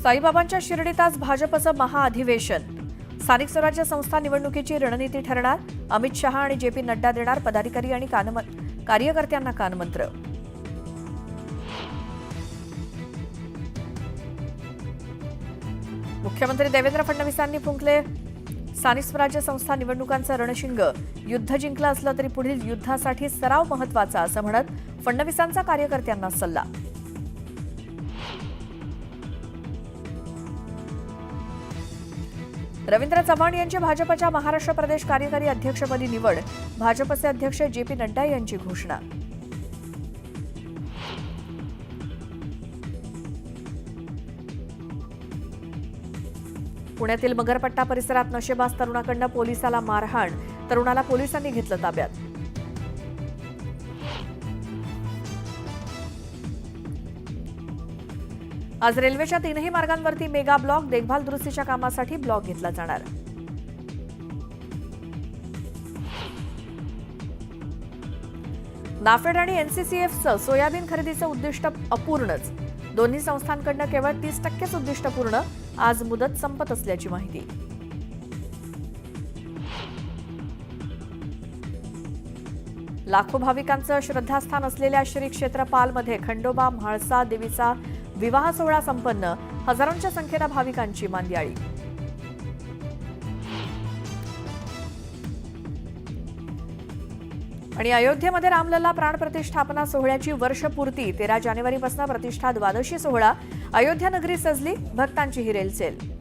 साईबाबांच्या शिर्डीत आज भाजपचं महाअधिवेशन. स्थानिक स्वराज्य संस्था निवडणुकीची रणनीती ठरणार. अमित शहा आणि जे.पी. नड्डा देणार पदाधिकारी आणि कार्यकर्त्यांना कानमंत्र. मुख्यमंत्री देवेंद्र फडणवीसांनी फुंकले स्थानिक स्वराज्य संस्था निवडणुकांचं रणशिंग. युद्ध जिंकलं असलं तरी पुढील युद्धासाठी सराव महत्वाचा असं म्हणत फडणवीसांचा कार्यकर्त्यांना सल्ला. रवींद्र चव्हाण यांची भाजपच्या महाराष्ट्र प्रदेश कार्यकारी अध्यक्षपदी निवड. भाजपचे अध्यक्ष जे.पी. नड्डा यांची घोषणा. पुण्यातील मगरपट्टा परिसरात नशेबाज तरुणाकडून पोलिसाला मारहाण. तरुणाला पोलिसांनी घेतलं ताब्यात. आज रेल्वेच्या 3ही मार्गांवरती मेगा ब्लॉक. देखभाल दुरुस्तीच्या कामासाठी ब्लॉक घेतला जाणार. नाफेड आणि एनसीसीएफचं सोयाबीन खरेदीचं उद्दिष्ट अपूर्णच. दोन्ही संस्थांकडून केवळ 30% उद्दिष्ट पूर्ण. आज मुदत संपत असल्याची माहिती. लाखो भाविकांचं श्रद्धास्थान असलेल्या श्री क्षेत्र पालमध्ये खंडोबा म्हाळसा देवीचा विवाह सोहळा संपन्न. हजारोंच्या संख्येनं भाविकांची मांदियाळी. आणि अयोध्येमध्ये रामलल्ला प्राणप्रतिष्ठापना सोहळ्याची वर्षपूर्ती. 13 जानेवारीपासून प्रतिष्ठा द्वादशी सोहळा. अयोध्या नगरी सजली. भक्तांची ही रेलचेल.